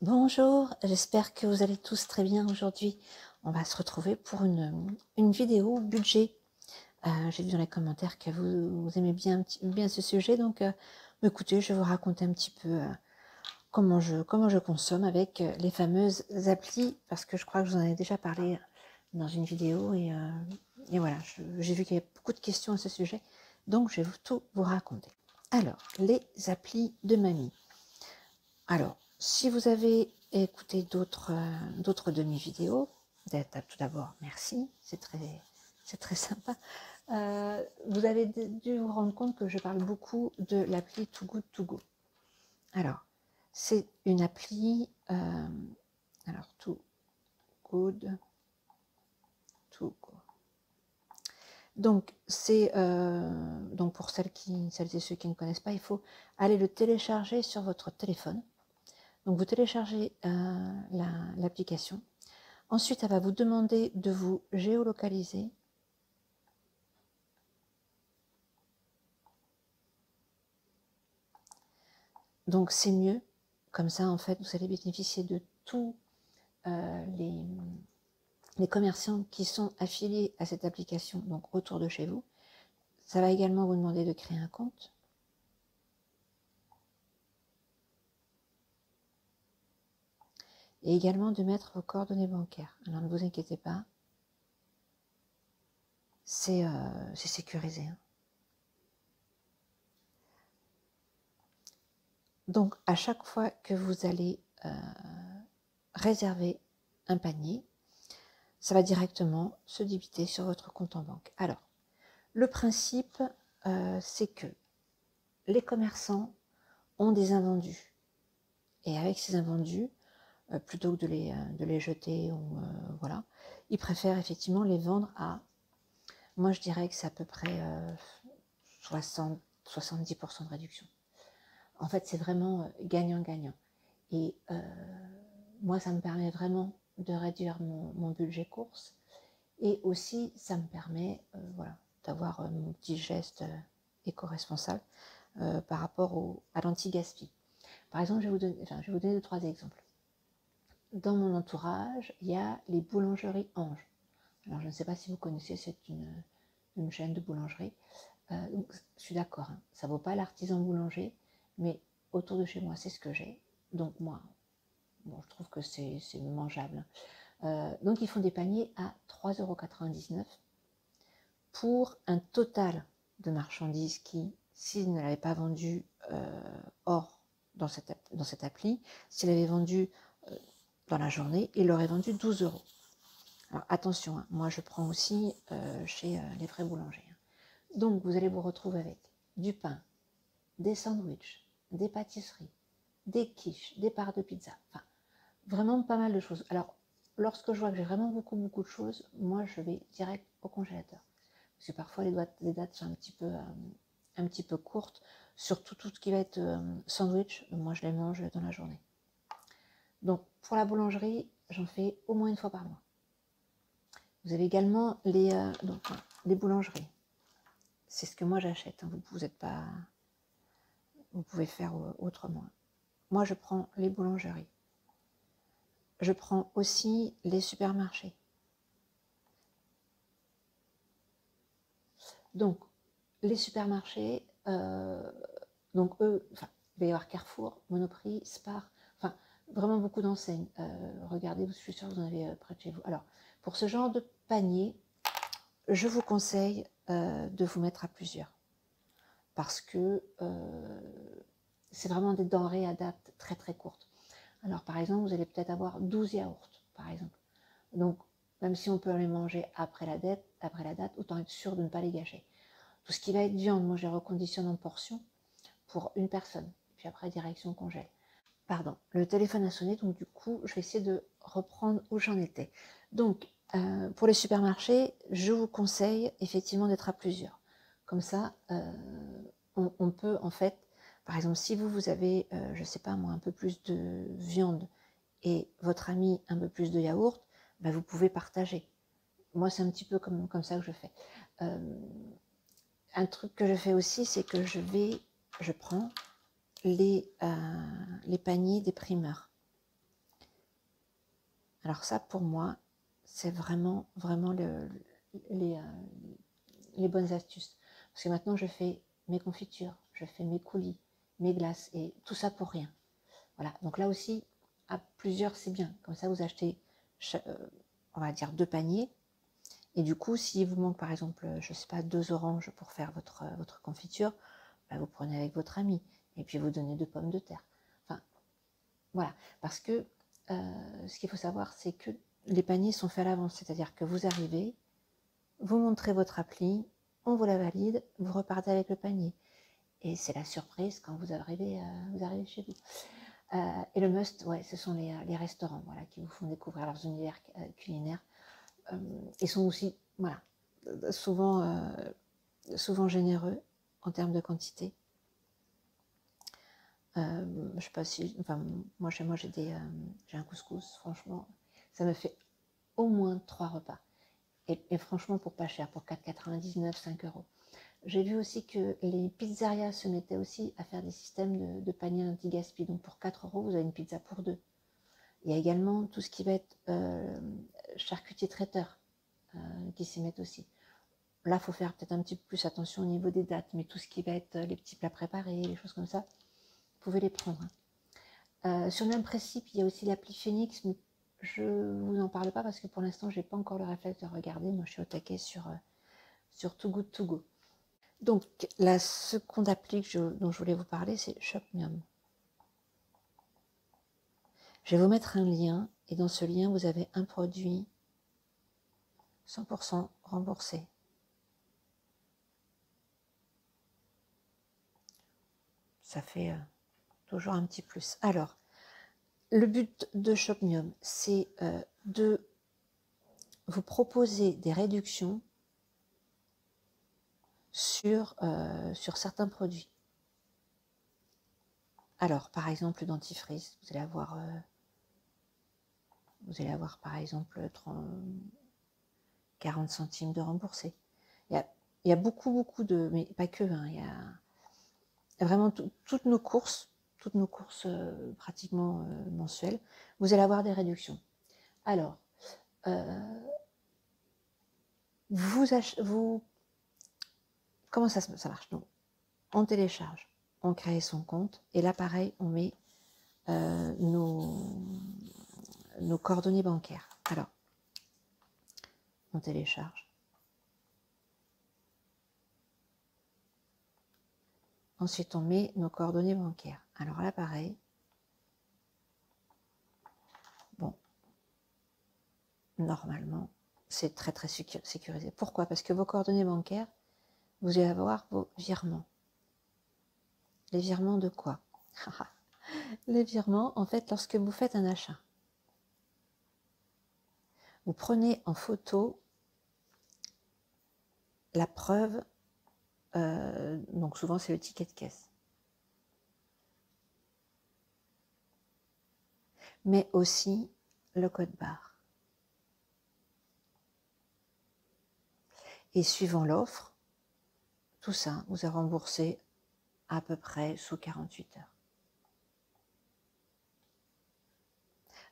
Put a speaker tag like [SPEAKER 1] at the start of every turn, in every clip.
[SPEAKER 1] Bonjour, j'espère que vous allez tous très bien aujourd'hui. On va se retrouver pour une vidéo budget. J'ai vu dans les commentaires que vous aimez bien ce sujet, donc écoutez, je vais vous raconter un petit peu comment je consomme avec les fameuses applis, parce que je crois que je vous en ai déjà parlé dans une vidéo, et voilà, j'ai vu qu'il y avait beaucoup de questions à ce sujet, donc je vais tout vous raconter. Alors, les applis de mamie. Alors, si vous avez écouté d'autres de mes vidéos, tout d'abord, merci, c'est très sympa. Vous avez dû vous rendre compte que je parle beaucoup de l'appli Too Good To Go. Alors, c'est une appli, Too Good To Go. Donc, donc pour celles et ceux qui ne connaissent pas, il faut aller le télécharger sur votre téléphone. Donc vous téléchargez l'application. Ensuite, elle va vous demander de vous géolocaliser. Donc c'est mieux. Comme ça, en fait, vous allez bénéficier de tous les commerçants qui sont affiliés à cette application, donc autour de chez vous. Ça va également vous demander de créer un compte. Et également de mettre vos coordonnées bancaires. Alors ne vous inquiétez pas, c'est sécurisé. Hein. Donc à chaque fois que vous allez réserver un panier, ça va directement se débiter sur votre compte en banque. Alors, le principe, c'est que les commerçants ont des invendus. Et avec ces invendus, plutôt que de les jeter, voilà, ils préfèrent effectivement les vendre à, moi je dirais que c'est à peu près 70% de réduction. En fait, c'est vraiment gagnant-gagnant. Et moi, ça me permet vraiment de réduire mon budget course. Et aussi, ça me permet voilà, d'avoir mon petit geste éco-responsable par rapport à l'anti-gaspi. Par exemple, je vais vous donner 2-3 exemples. Dans mon entourage, il y a les boulangeries Ange. Alors, je ne sais pas si vous connaissez, c'est une chaîne de boulangerie. Donc, je suis d'accord, hein, ça ne vaut pas l'artisan boulanger, mais autour de chez moi, c'est ce que j'ai. Donc, moi, bon, je trouve que c'est mangeable. Donc, ils font des paniers à 3,99 € pour un total de marchandises qui, s'ils ne l'avaient pas vendu hors dans cette appli, s'ils l'avaient vendu dans la journée, ils l'auraient vendu 12 €. Alors attention, hein, moi je prends aussi chez les vrais boulangers. Hein. Donc vous allez vous retrouver avec du pain, des sandwichs, des pâtisseries, des quiches, des parts de pizza, enfin vraiment pas mal de choses. Alors lorsque je vois que j'ai vraiment beaucoup de choses, moi je vais direct au congélateur. Parce que parfois les dates sont un petit peu courtes, surtout tout ce qui va être sandwich, moi je les mange dans la journée. Donc pour la boulangerie, j'en fais au moins une fois par mois. Vous avez également les boulangeries. C'est ce que moi j'achète, hein. Vous pouvez faire autrement. Moi je prends les boulangeries. Je prends aussi les supermarchés. Donc les supermarchés, donc eux, enfin, il va y avoir Carrefour, Monoprix, Spar, enfin vraiment beaucoup d'enseignes. Regardez, je suis sûre que vous en avez près de chez vous. Alors, pour ce genre de panier, je vous conseille de vous mettre à plusieurs. Parce que c'est vraiment des denrées à date très courte. Alors, par exemple, vous allez peut-être avoir 12 yaourts, par exemple. Donc, même si on peut les manger après la date, autant être sûr de ne pas les gâcher. Tout ce qui va être viande, moi je les reconditionne en portions pour une personne. Puis après, direction congèle. Pardon, le téléphone a sonné, donc du coup, je vais essayer de reprendre où j'en étais. Donc, pour les supermarchés, je vous conseille effectivement d'être à plusieurs. Comme ça, on peut en fait, par exemple, si vous avez, je ne sais pas moi, un peu plus de viande et votre ami un peu plus de yaourt, bah, vous pouvez partager. Moi, c'est un petit peu comme ça que je fais. Un truc que je fais aussi, c'est que je prends les paniers des primeurs. Alors ça, pour moi, c'est vraiment, vraiment les, bonnes astuces. Parce que maintenant, je fais mes confitures, je fais mes coulis, mes glaces, et tout ça pour rien. Voilà, donc là aussi, à plusieurs, c'est bien. Comme ça, vous achetez, on va dire, 2 paniers. Et du coup, s'il vous manque, par exemple, je ne sais pas, 2 oranges pour faire votre confiture, bah, vous prenez avec votre ami. Et puis, vous donnez 2 pommes de terre. Enfin, voilà. Parce que ce qu'il faut savoir, c'est que les paniers sont faits à l'avance. C'est-à-dire que vous arrivez, vous montrez votre appli, on vous la valide, vous repartez avec le panier. Et c'est la surprise quand vous arrivez chez vous. Et le must, ouais, ce sont les restaurants, voilà, qui vous font découvrir leurs univers culinaires. Ils sont aussi, voilà, souvent généreux en termes de quantité. Je sais pas si, enfin, moi chez moi j'ai un couscous, franchement, ça me fait au moins 3 repas. Et franchement, pour pas cher, pour 4,99, 5 euros. J'ai vu aussi que les pizzerias se mettaient aussi à faire des systèmes de paniers anti-gaspi. Donc pour 4 euros, vous avez une pizza pour 2. Il y a également tout ce qui va être charcutier traiteur qui s'y mettent aussi. Là, il faut faire peut-être un petit peu plus attention au niveau des dates, mais tout ce qui va être les petits plats préparés, les choses comme ça, vous pouvez les prendre. Sur le même principe, il y a aussi l'appli Phoenix, mais je ne vous en parle pas parce que pour l'instant, je n'ai pas encore le réflexe de regarder. Moi, je suis au taquet sur Too Good To Go. Donc, la seconde appli dont je voulais vous parler, c'est Shopmium. Je vais vous mettre un lien, et dans ce lien, vous avez un produit 100% remboursé. Ça fait toujours un petit plus. Alors, le but de Shopmium, c'est de vous proposer des réductions sur certains produits. Alors, par exemple, le dentifrice, vous allez avoir par exemple 40 centimes de remboursé. Il y a beaucoup de, mais pas que, hein, il y a vraiment toutes nos courses pratiquement mensuelles, vous allez avoir des réductions. Alors, comment ça marche? Donc, on télécharge, on crée son compte, et là, pareil, on met nos coordonnées bancaires. Alors, on télécharge. Ensuite, on met nos coordonnées bancaires. Alors là, pareil. Bon, normalement, c'est très sécurisé. Pourquoi? Parce que vos coordonnées bancaires, vous allez avoir vos virements. Les virements de quoi? Les virements, en fait, lorsque vous faites un achat, vous prenez en photo la preuve, donc souvent c'est le ticket de caisse, mais aussi le code barre. Et suivant l'offre, tout ça, vous a remboursé à peu près sous 48 heures.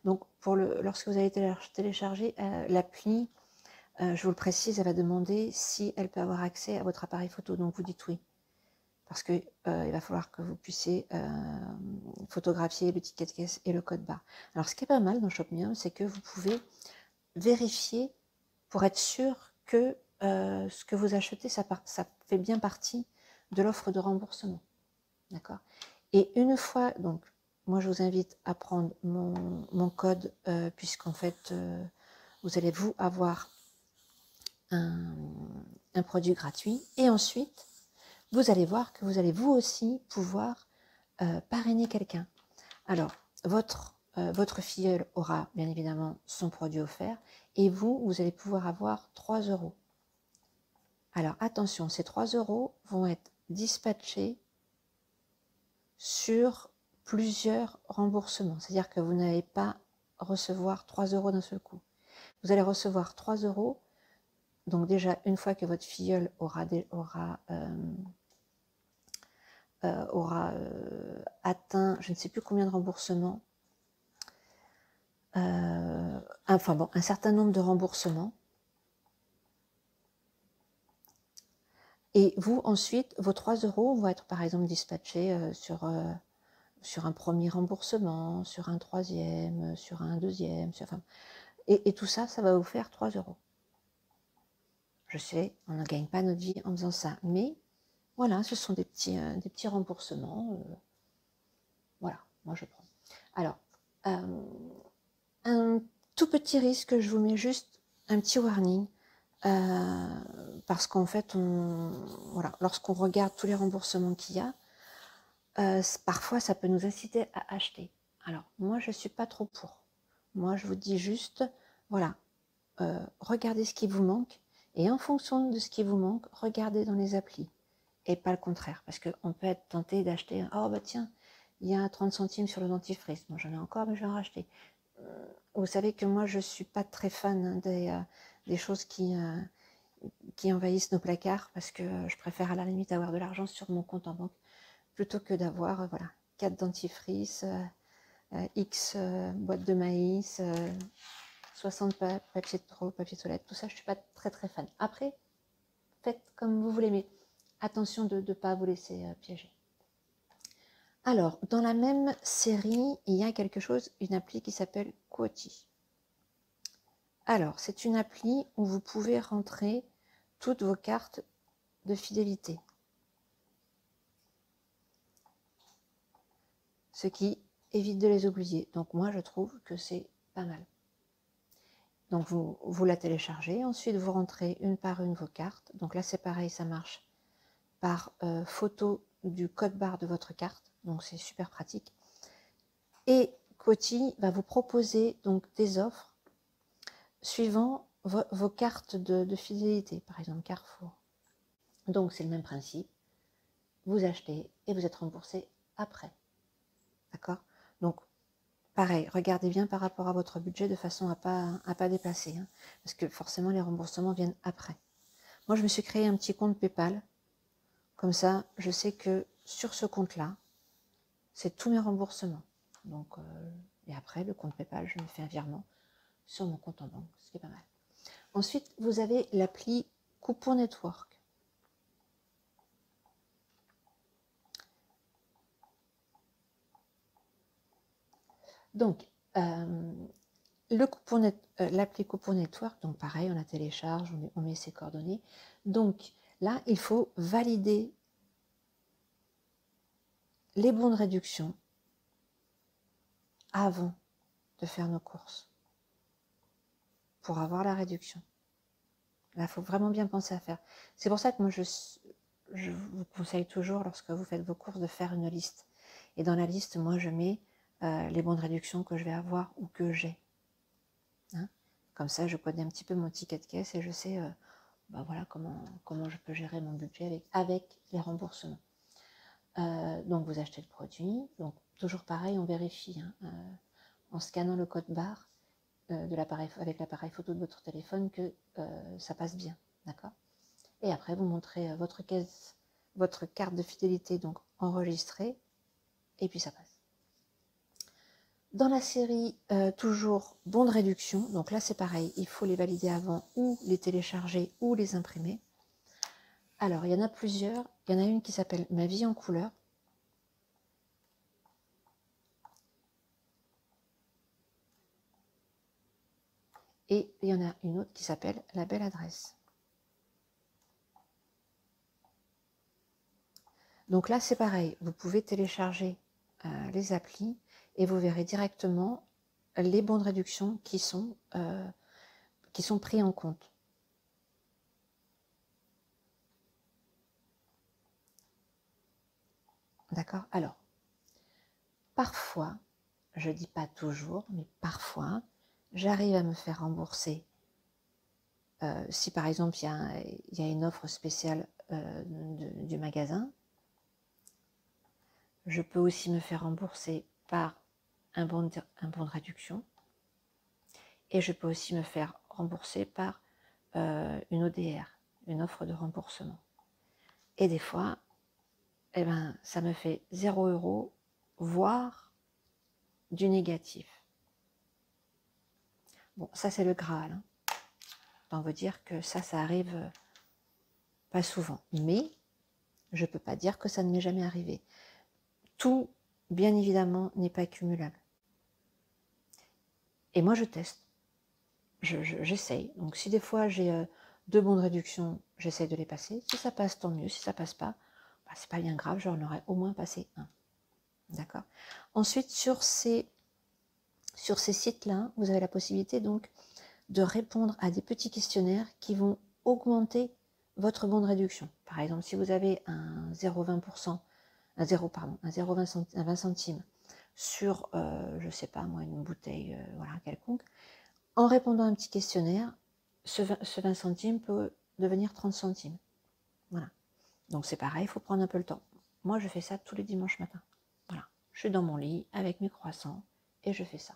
[SPEAKER 1] Donc, lorsque vous allez télécharger l'appli, je vous le précise, elle va demander si elle peut avoir accès à votre appareil photo. Donc, vous dites oui. Parce qu'il va falloir que vous puissiez photographier le ticket de caisse et le code barre. Alors, ce qui est pas mal dans Shopmium, c'est que vous pouvez vérifier pour être sûr que ce que vous achetez, ça fait bien partie de l'offre de remboursement. D'accord? Et une fois, donc, moi je vous invite à prendre mon code, puisqu'en fait, vous allez avoir un produit gratuit. Et ensuite, vous allez voir que vous allez vous aussi pouvoir parrainer quelqu'un. Alors, votre filleule aura bien évidemment son produit offert, et vous allez pouvoir avoir 3 euros. Alors attention, ces 3 euros vont être dispatchés sur plusieurs remboursements. C'est-à-dire que vous n'allez pas recevoir 3 euros d'un seul coup. Vous allez recevoir 3 euros, donc déjà une fois que votre filleule aura atteint, je ne sais plus combien de remboursements, enfin bon, un certain nombre de remboursements. Et vous, ensuite, vos 3 € vont être par exemple dispatchés sur un premier remboursement, sur un troisième, sur un deuxième, enfin, et tout ça, ça va vous faire 3 €. Je sais, on ne gagne pas notre vie en faisant ça, mais voilà, ce sont des petits remboursements. Voilà, moi je prends. Alors, un tout petit risque, je vous mets juste un petit warning, parce qu'en fait, voilà, lorsqu'on regarde tous les remboursements qu'il y a, parfois ça peut nous inciter à acheter. Alors, moi je ne suis pas trop pour. Moi je vous dis juste, voilà, regardez ce qui vous manque, et en fonction de ce qui vous manque, regardez dans les applis, et pas le contraire, parce qu'on peut être tenté d'acheter, oh bah tiens, il y a 30 centimes sur le dentifrice, moi j'en ai encore, mais je vais en racheter. Vous savez que moi je ne suis pas très fan des choses qui envahissent nos placards, parce que je préfère à la limite avoir de l'argent sur mon compte en banque, plutôt que d'avoir, voilà, 4 dentifrices, X boîtes de maïs, 60 papiers de trop, papier toilette, tout ça, je ne suis pas très très fan. Après, faites comme vous voulez, mais attention de ne pas vous laisser piéger. Alors, dans la même série, il y a quelque chose, une appli qui s'appelle Quoti. Alors, c'est une appli où vous pouvez rentrer toutes vos cartes de fidélité. Ce qui évite de les oublier. Donc moi, je trouve que c'est pas mal. Donc vous la téléchargez, ensuite vous rentrez une par une vos cartes. Donc là, c'est pareil, ça marche par photo du code barre de votre carte. Donc c'est super pratique. Et Quoti va vous proposer donc des offres suivant vos cartes de fidélité, par exemple Carrefour. Donc c'est le même principe. Vous achetez et vous êtes remboursé après. D'accord? Donc pareil, regardez bien par rapport à votre budget de façon à pas dépasser, hein, parce que forcément les remboursements viennent après. Moi, je me suis créé un petit compte PayPal. Comme ça, je sais que sur ce compte-là, c'est tous mes remboursements. Donc, et après, le compte PayPal, je me fais un virement sur mon compte en banque, ce qui est pas mal. Ensuite, vous avez l'appli Coupon Network. Donc, l'appli Coupon Network, donc pareil, on la télécharge, on met ses coordonnées. Donc là, il faut valider les bons de réduction avant de faire nos courses pour avoir la réduction. Là, il faut vraiment bien penser à faire. C'est pour ça que moi, je vous conseille toujours, lorsque vous faites vos courses, de faire une liste. Et dans la liste, moi, je mets les bons de réduction que je vais avoir ou que j'ai. Hein, comme ça, je connais un petit peu mon ticket de caisse et je sais ben voilà, comment je peux gérer mon budget avec les remboursements. Donc, vous achetez le produit. Donc, toujours pareil, on vérifie en scannant le code barre avec l'appareil photo de votre téléphone que ça passe bien. D'accord? Et après, vous montrez votre carte de fidélité donc enregistrée, et puis ça passe. Dans la série, toujours bons de réduction, donc là c'est pareil, il faut les valider avant ou les télécharger ou les imprimer. Alors, il y en a plusieurs. Il y en a une qui s'appelle Ma vie en couleur. Et il y en a une autre qui s'appelle La belle adresse. Donc là, c'est pareil. Vous pouvez télécharger les applis et vous verrez directement les bons de réduction qui sont pris en compte. D'accord? Alors, parfois, je ne dis pas toujours, mais parfois, j'arrive à me faire rembourser. Si par exemple, il y a une offre spéciale du magasin, je peux aussi me faire rembourser par un bon de réduction. Et je peux aussi me faire rembourser par une ODR, une offre de remboursement. Et des fois, eh ben, ça me fait 0 €, voire du négatif. Bon, ça c'est le Graal. Hein. On veut dire que ça arrive pas souvent. Mais je ne peux pas dire que ça ne m'est jamais arrivé. Tout, bien évidemment, n'est pas cumulable. Et moi, je teste. J'essaye. Donc, si des fois j'ai 2 bons de réduction, j'essaye de les passer. Si ça passe, tant mieux. Si ça passe pas, bah, c'est pas bien grave. J'en aurais au moins passé un. D'accord. Ensuite, sur ces sites-là, vous avez la possibilité donc de répondre à des petits questionnaires qui vont augmenter votre bon de réduction. Par exemple, si vous avez un 0,20%, un 20 centimes sur, je sais pas moi, une bouteille voilà, quelconque, en répondant à un petit questionnaire, ce 20 centimes peut devenir 30 centimes. Voilà. Donc c'est pareil, il faut prendre un peu le temps. Moi, je fais ça tous les dimanches matins. Voilà. Je suis dans mon lit avec mes croissants et je fais ça.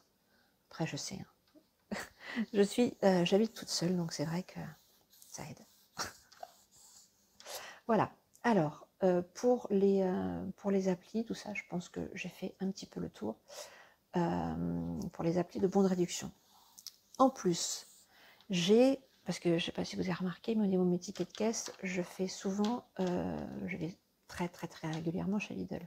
[SPEAKER 1] Après, je sais. Hein. J'habite toute seule, donc c'est vrai que ça aide. Voilà. Alors, pour les applis, tout ça, je pense que j'ai fait un petit peu le tour. Pour les applis de bons de réduction. En plus, parce que je ne sais pas si vous avez remarqué, mais au niveau de mes tickets de caisse, je fais souvent, je vais très régulièrement chez Lidl.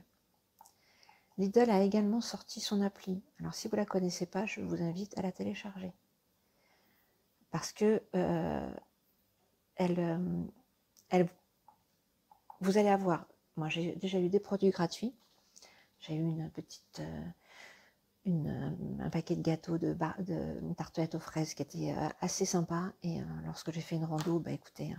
[SPEAKER 1] Lidl a également sorti son appli. Alors si vous ne la connaissez pas, je vous invite à la télécharger. Parce que vous allez avoir, moi j'ai déjà eu des produits gratuits, j'ai eu une petite, un paquet de gâteaux de tartelettes aux fraises qui était assez sympa, et lorsque j'ai fait une rando, bah écoutez,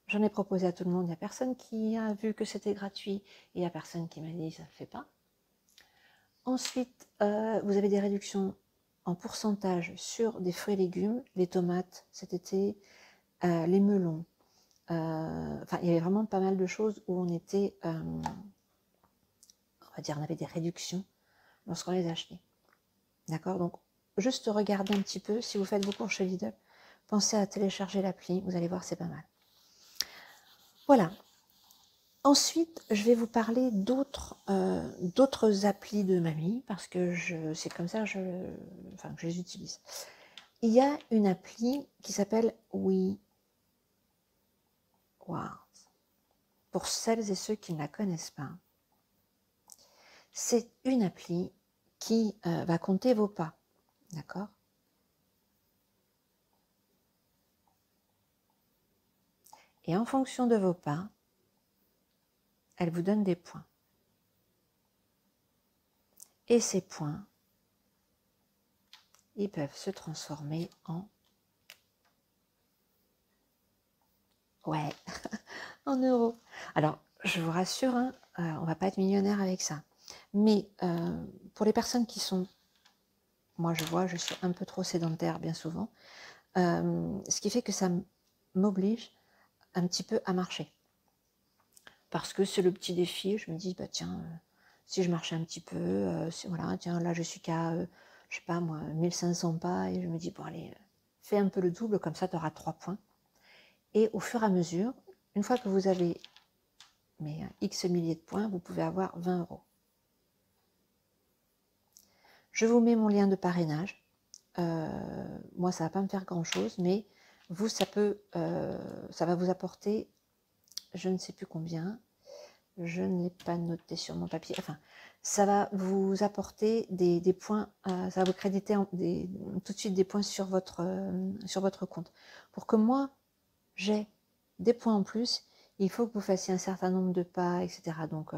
[SPEAKER 1] j'en ai proposé à tout le monde, il n'y a personne qui a vu que c'était gratuit, et il n'y a personne qui m'a dit ça ne le fait pas. Ensuite, vous avez des réductions en pourcentage sur des fruits et légumes, les tomates cet été, les melons. Enfin, il y avait vraiment pas mal de choses où on était, on va dire, on avait des réductions lorsqu'on les achetait. D'accord? Donc, juste regardez un petit peu, si vous faites vos courses chez Lidl, pensez à télécharger l'appli, vous allez voir, c'est pas mal. Voilà. Ensuite, je vais vous parler d'autres applis de mamie, parce que c'est comme ça que je les utilise. Il y a une appli qui s'appelle WeWords. Pour celles et ceux qui ne la connaissent pas, c'est une appli qui va compter vos pas, d'accord? Et en fonction de vos pas, elle vous donne des points. Et ces points, ils peuvent se transformer en... Ouais, en euros. Alors, je vous rassure, hein, on va pas être millionnaire avec ça. Mais pour les personnes qui sont... Moi, je suis un peu trop sédentaire bien souvent. Ce qui fait que ça m'oblige un petit peu à marcher. Parce que c'est le petit défi, je me dis, bah tiens, si je marchais un petit peu, voilà, tiens, là je suis qu'à, je sais pas moi, 1500 pas, et je me dis, bon allez, fais un peu le double, comme ça tu auras 3 points. Et au fur et à mesure, une fois que vous avez X milliers de points, vous pouvez avoir 20 €. Je vous mets mon lien de parrainage. Moi, ça ne va pas me faire grand-chose, mais vous, ça va vous apporter, je ne sais plus combien, je ne l'ai pas noté sur mon papier, enfin, ça va vous apporter des points, ça va vous créditer tout de suite des points sur votre compte. Pour que moi, j'ai des points en plus, il faut que vous fassiez un certain nombre de pas, etc. Donc,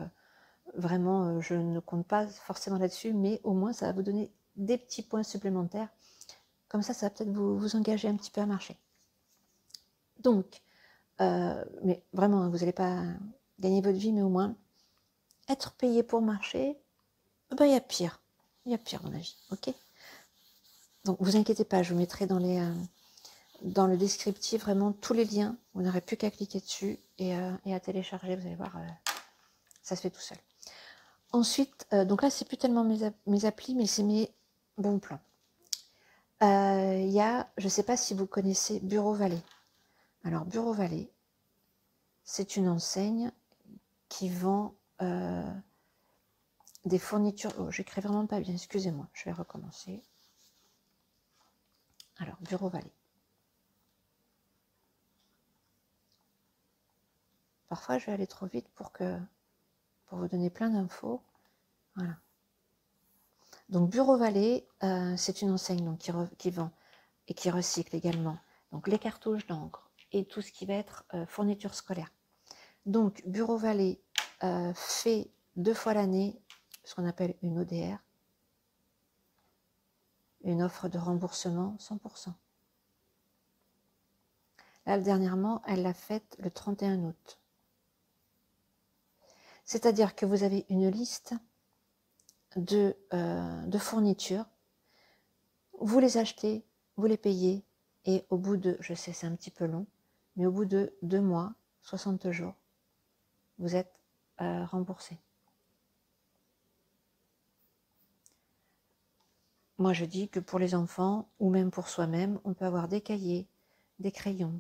[SPEAKER 1] vraiment, je ne compte pas forcément là-dessus, mais au moins, ça va vous donner des petits points supplémentaires. Comme ça va peut-être vous engager un petit peu à marcher. Donc, mais vraiment, vous n'allez pas gagner votre vie, mais au moins, être payé pour marcher, ben, il y a pire. Il y a pire, à mon avis. Ok? Donc, vous inquiétez pas, je vous mettrai dans le descriptif vraiment tous les liens. Vous n'aurez plus qu'à cliquer dessus et à télécharger. Vous allez voir, ça se fait tout seul. Ensuite, donc là, c'est plus tellement mes applis, mais c'est mes bons plans. Il y a, je ne sais pas si vous connaissez Bureau Vallée. Alors, Bureau Vallée, c'est une enseigne qui vend des fournitures... Oh, j'écris vraiment pas bien, excusez-moi, je vais recommencer. Alors, Bureau Vallée. Parfois, je vais aller trop vite pour vous donner plein d'infos. Voilà. Donc, Bureau Vallée, c'est une enseigne donc, qui vend et qui recycle également donc, les cartouches d'encre et tout ce qui va être fourniture scolaire. Donc, Bureau Vallée fait 2 fois l'année ce qu'on appelle une ODR, une offre de remboursement 100%. Là, dernièrement, elle l'a faite le 31 août. C'est-à-dire que vous avez une liste de fournitures, vous les achetez, vous les payez, et au bout de, je sais c'est un petit peu long, mais au bout de 2 mois, 60 jours, vous êtes remboursé. Moi je dis que pour les enfants, ou même pour soi-même, on peut avoir des cahiers, des crayons,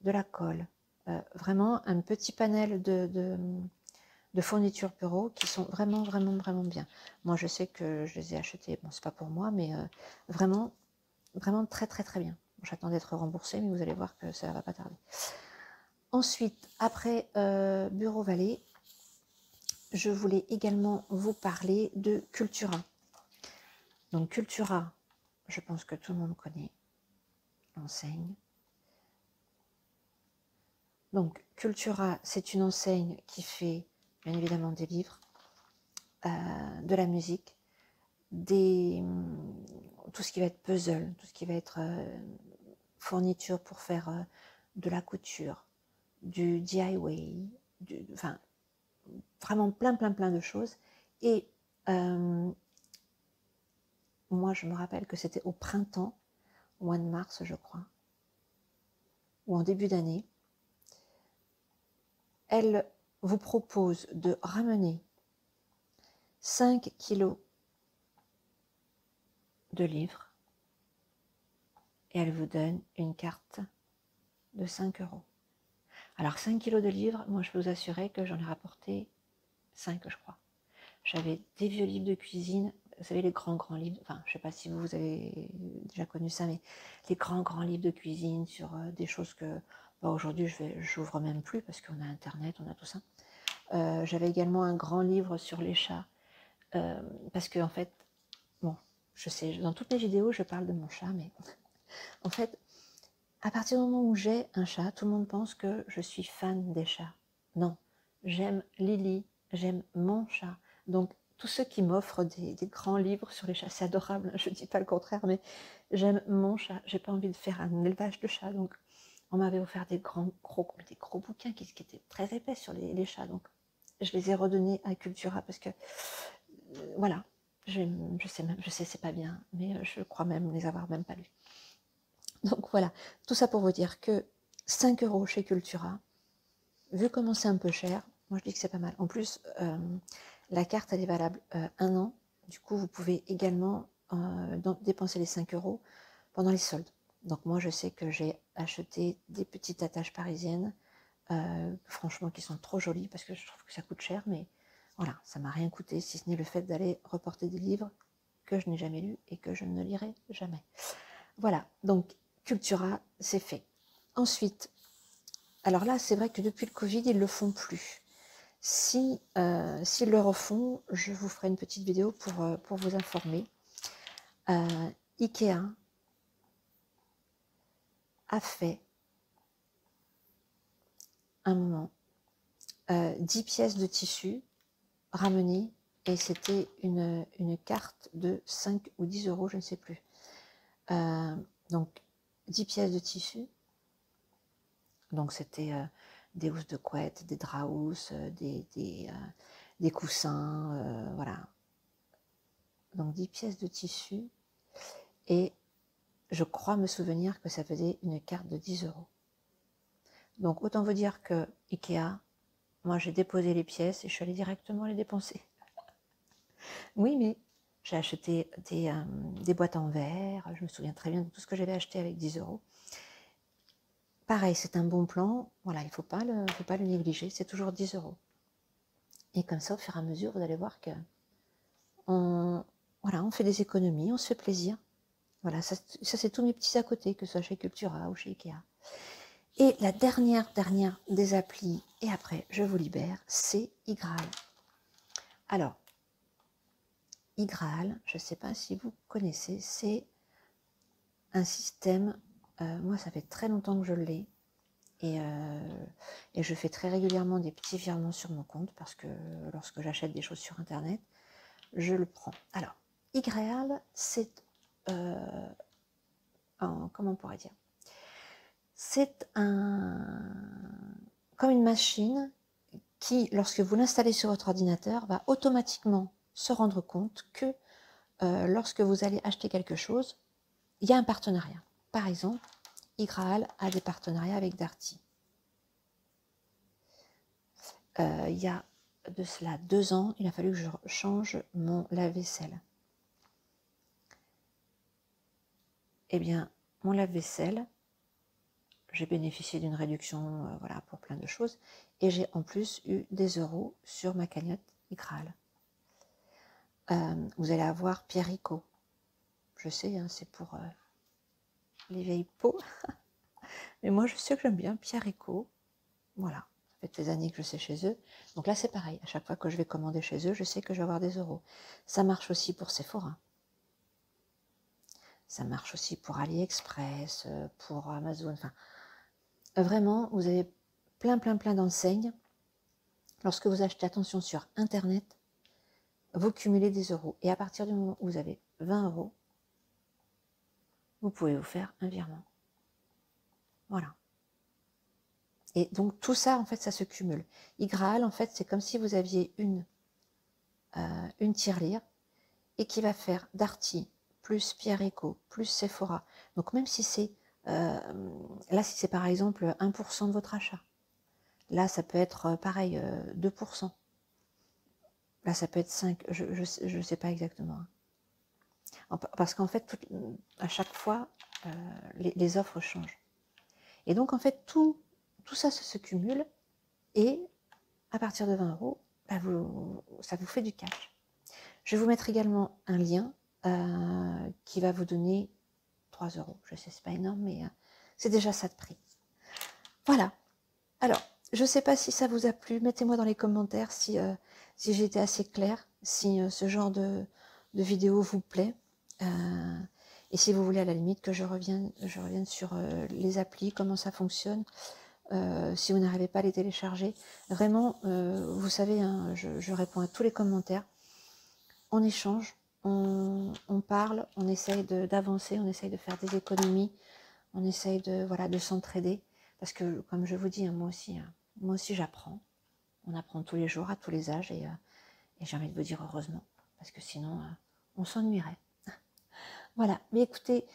[SPEAKER 1] de la colle, vraiment un petit panel de fournitures bureau qui sont vraiment bien. Moi je sais que je les ai achetés, bon c'est pas pour moi, mais vraiment très bien. Bon, j'attends d'être remboursée, mais vous allez voir que ça va pas tarder. Ensuite, après Bureau Vallée, je voulais également vous parler de Cultura. Donc Cultura, je pense que tout le monde connaît l'enseigne. Donc Cultura, c'est une enseigne qui fait bien évidemment des livres, de la musique, tout ce qui va être puzzle, tout ce qui va être fourniture pour faire de la couture, du DIY, enfin vraiment plein de choses. Et moi je me rappelle que c'était au printemps, au mois de mars je crois, ou en début d'année, elle vous propose de ramener 5 kilos de livres et elle vous donne une carte de 5 €. Alors 5 kilos de livres, moi je peux vous assurer que j'en ai rapporté 5 je crois. J'avais des vieux livres de cuisine, vous savez les grands livres, enfin je sais pas si vous avez déjà connu ça, mais les grands livres de cuisine sur des choses que aujourd'hui j'ouvre même plus parce qu'on a internet, on a tout ça. J'avais également un grand livre sur les chats, parce que en fait, bon, je sais, dans toutes mes vidéos je parle de mon chat, mais en fait, à partir du moment où j'ai un chat, tout le monde pense que je suis fan des chats. Non, j'aime Lily, j'aime mon chat. Donc, tous ceux qui m'offrent des grands livres sur les chats, c'est adorable, je ne dis pas le contraire, mais j'aime mon chat. J'ai pas envie de faire un élevage de chats. Donc, on m'avait offert des gros bouquins qui étaient très épais sur les chats. Donc, je les ai redonnés à Cultura parce que, voilà, je sais, c'est pas bien, mais je crois même les avoir même pas lus. Donc voilà, tout ça pour vous dire que 5 € chez Cultura, vu comment c'est un peu cher, moi je dis que c'est pas mal. En plus, la carte elle est valable 1 an, du coup vous pouvez également dépenser les 5 € pendant les soldes. Donc moi je sais que j'ai acheté des petites attaches parisiennes, franchement qui sont trop jolies parce que je trouve que ça coûte cher, mais voilà, ça m'a rien coûté si ce n'est le fait d'aller reporter des livres que je n'ai jamais lus et que je ne lirai jamais. Voilà, donc Cultura, c'est fait. Ensuite, alors là, c'est vrai que depuis le Covid, ils ne le font plus. S'ils le refont, je vous ferai une petite vidéo pour vous informer. Ikea a fait un moment 10 pièces de tissu ramenées et c'était une carte de 5 ou 10 €, je ne sais plus. Donc 10 pièces de tissu. Donc c'était des housses de couette, des draps des coussins, voilà. Donc 10 pièces de tissu. Et je crois me souvenir que ça faisait une carte de 10 €. Donc autant vous dire que Ikea, moi j'ai déposé les pièces et je suis allée directement les dépenser. Oui, mais j'ai acheté des boîtes en verre, je me souviens très bien de tout ce que j'avais acheté avec 10 €. Pareil, c'est un bon plan, voilà, il ne faut pas le négliger, c'est toujours 10 €. Et comme ça, au fur et à mesure, vous allez voir que on fait des économies, on se fait plaisir. Voilà, ça c'est tous mes petits à côté, que ce soit chez Cultura ou chez Ikea. Et la dernière des applis, et après je vous libère, c'est iGraal. Alors, iGraal, je ne sais pas si vous connaissez, c'est un système, moi ça fait très longtemps que je l'ai, et je fais très régulièrement des petits virements sur mon compte, parce que lorsque j'achète des choses sur internet, je le prends. Alors, iGraal, c'est, comment on pourrait dire, c'est comme une machine qui, lorsque vous l'installez sur votre ordinateur, va automatiquement se rendre compte que lorsque vous allez acheter quelque chose, il y a un partenariat. Par exemple, iGraal a des partenariats avec Darty. Il y a de cela 2 ans, il a fallu que je change mon lave-vaisselle. Eh bien, mon lave-vaisselle, j'ai bénéficié d'une réduction voilà, pour plein de choses, et j'ai en plus eu des euros sur ma cagnotte iGraal. Vous allez avoir Pierre Rico. Je sais, hein, c'est pour les vieilles peaux. Mais moi, je sais que j'aime bien Pierre Rico. Voilà, ça fait des années que je sais chez eux. Donc là, c'est pareil. À chaque fois que je vais commander chez eux, je sais que je vais avoir des euros. Ça marche aussi pour Sephora. Ça marche aussi pour AliExpress, pour Amazon. Enfin, vraiment, vous avez plein d'enseignes. Lorsque vous achetez, attention, sur Internet, vous cumulez des euros. Et à partir du moment où vous avez 20 euros, vous pouvez vous faire un virement. Voilà. Et donc tout ça, en fait, ça se cumule. iGraal, en fait, c'est comme si vous aviez une tirelire et qui va faire Darty plus Pierre Rico plus Sephora. Donc même si c'est, là, si c'est par exemple 1% de votre achat, là, ça peut être pareil, 2%. Là, ça peut être 5%, je ne sais pas exactement. Parce qu'en fait, à chaque fois, les offres changent. Et donc, en fait, tout ça se cumule et à partir de 20 euros, bah ça vous fait du cash. Je vais vous mettre également un lien qui va vous donner 3 euros. Je sais, c'est pas énorme, mais c'est déjà ça de prix. Voilà. Alors, je ne sais pas si ça vous a plu. Mettez-moi dans les commentaires si j'ai été assez claire, si ce genre de vidéo vous plaît. Et si vous voulez à la limite que je revienne sur les applis, comment ça fonctionne. Si vous n'arrivez pas à les télécharger, vraiment, vous savez, hein, je réponds à tous les commentaires. On échange, on parle, on essaye d'avancer, on essaye de faire des économies, on essaye de s'entraider. Parce que, comme je vous dis, hein, moi aussi j'apprends. On apprend tous les jours, à tous les âges, et j'ai envie de vous dire heureusement, parce que sinon, on s'ennuierait. Voilà, mais écoutez,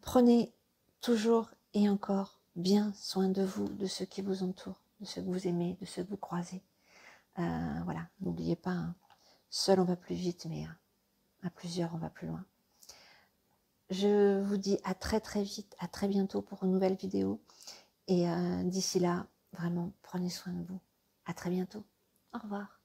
[SPEAKER 1] prenez toujours et encore bien soin de vous, de ceux qui vous entourent, de ceux que vous aimez, de ceux que vous croisez. Voilà, n'oubliez pas, hein, seul on va plus vite, mais à plusieurs on va plus loin. Je vous dis à très vite, à très bientôt pour une nouvelle vidéo. Et d'ici là, vraiment, prenez soin de vous. À très bientôt. Au revoir.